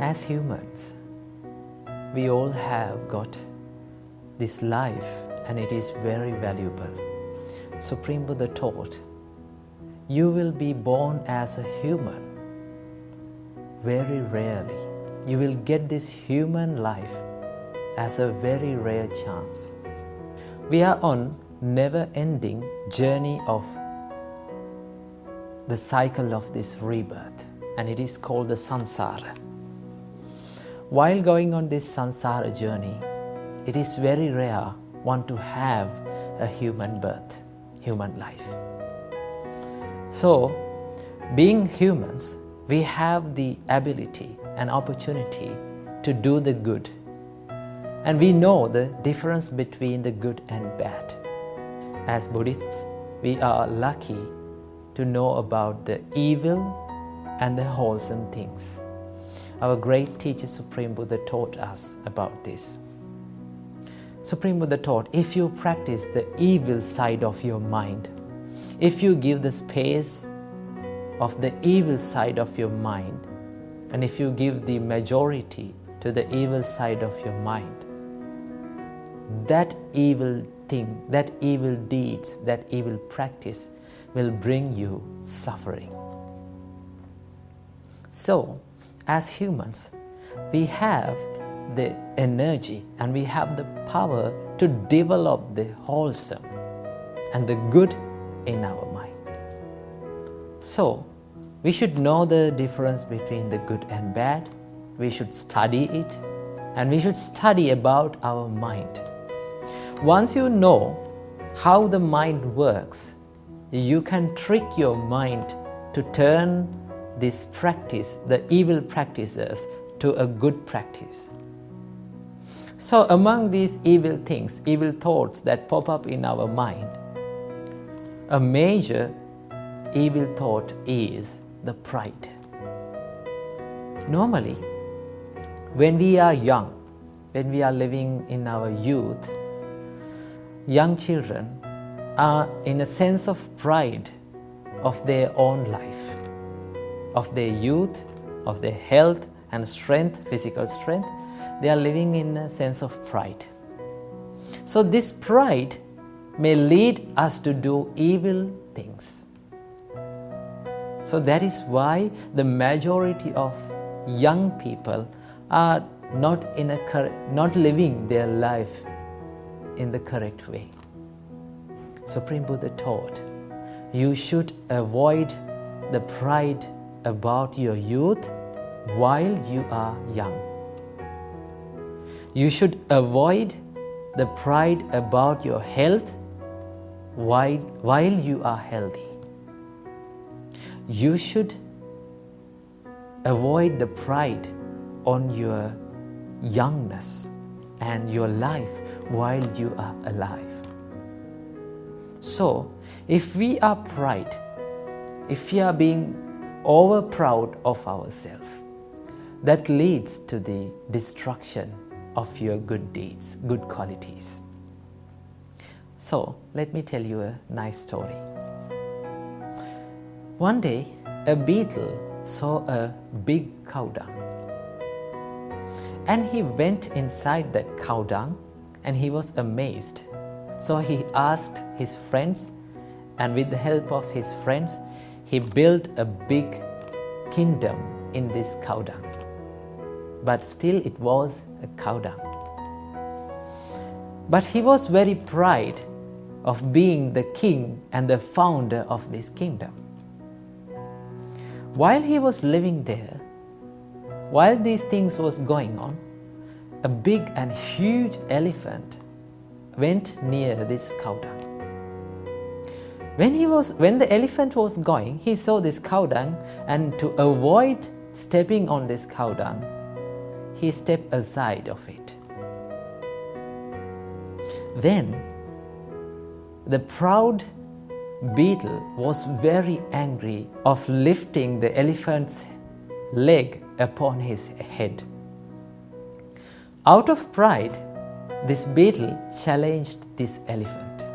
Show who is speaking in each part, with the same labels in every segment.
Speaker 1: As humans, we all have got this life and it is very valuable. Supreme Buddha taught, you will be born as a human very rarely. You will get this human life as a very rare chance. We are on never-ending journey of the cycle of this rebirth, and it is called the samsara. While going on this samsara journey, it is very rare one to have a human birth, human life. So, being humans, we have the ability and opportunity to do the good. And we know the difference between the good and bad. As Buddhists, we are lucky to know about the evil and the wholesome things. Our great teacher Supreme Buddha taught us about this. Supreme Buddha taught, if you practice the evil side of your mind, if you give the space of the evil side of your mind, and if you give the majority to the evil side of your mind, that evil thing, that evil deeds, that evil practice will bring you suffering. So, as humans, we have the energy and we have the power to develop the wholesome and the good in our mind. So, we should know the difference between the good and bad. We should study it, and we should study about our mind. Once you know how the mind works, you can trick your mind to turn this practice, the evil practices, to a good practice. So among these evil things, evil thoughts that pop up in our mind, a major evil thought is the pride. Normally, when we are young, when we are living in our youth, young children are in a sense of pride of their own life, of their youth, of their health and strength, physical strength. They are living in a sense of pride. So this pride may lead us to do evil things. So that is why the majority of young people are not living their life in the correct way. Supreme Buddha taught, you should avoid the pride about your youth while you are young. You should avoid the pride about your health while you are healthy. You should avoid the pride on your youngness and your life while you are alive. So, if we are pride, if we are being over proud of ourselves, that leads to the destruction of your good deeds, good qualities. So, let me tell you a nice story. One day, a beetle saw a big cow dung. And he went inside that cow dung and he was amazed. So he asked his friends, and with the help of his friends, he built a big kingdom in this cow dung. But still it was a cow dung. But he was very proud of being the king and the founder of this kingdom. While he was living there, while these things was going on, a big and huge elephant went near this cow dung. When the elephant was going, he saw this cow dung, and to avoid stepping on this cow dung, he stepped aside of it. Then the proud beetle was very angry of lifting the elephant's leg upon his head. Out of pride, this beetle challenged this elephant.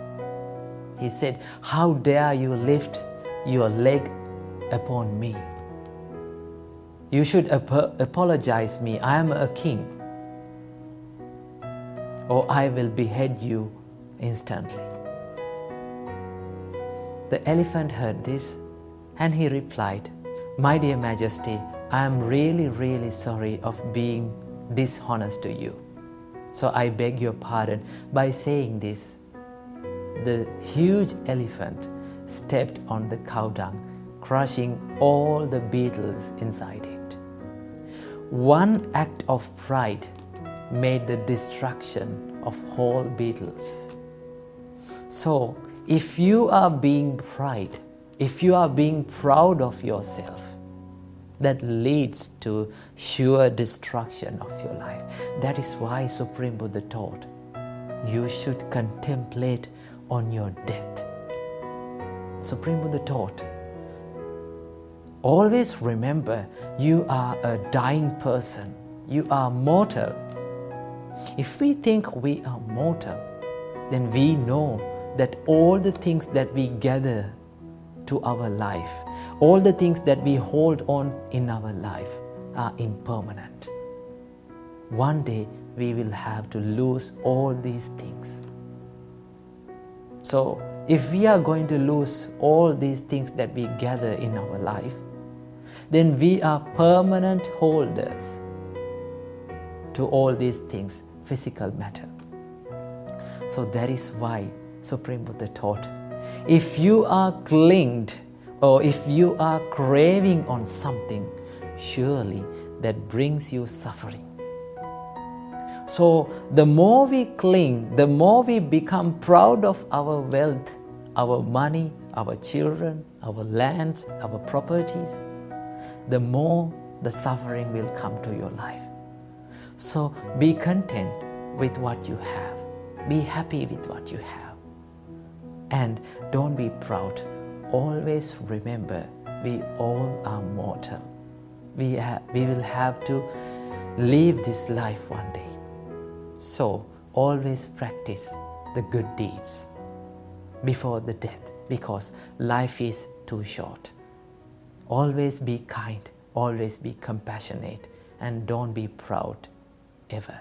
Speaker 1: He said, "How dare you lift your leg upon me?" You should apologize me. I am a king. Or I will behead you instantly. The elephant heard this and he replied, My dear Majesty, I am really, really sorry of being dishonest to you. So I beg your pardon. By saying this, the huge elephant stepped on the cow dung, crushing all the beetles inside it. One act of pride made the destruction of whole beetles. So, if you are being proud of yourself, that leads to sure destruction of your life. That is why Supreme Buddha taught, you should contemplate on your death. Supreme Buddha taught, always remember you are a dying person. You are mortal. If we think we are mortal, then we know that all the things that we gather to our life, all the things that we hold on in our life are impermanent. One day we will have to lose all these things. So if we are going to lose all these things that we gather in our life, then we are permanent holders to all these things, physical matter. So that is why Supreme Buddha taught, if you are clinged or if you are craving on something, surely that brings you suffering. So the more we cling, the more we become proud of our wealth, our money, our children, our lands, our properties, the more the suffering will come to your life. So be content with what you have. Be happy with what you have. And don't be proud. Always remember, we all are mortal. We will have to leave this life one day. So always practice the good deeds before the death, because life is too short. Always be kind, always be compassionate, and don't be proud ever.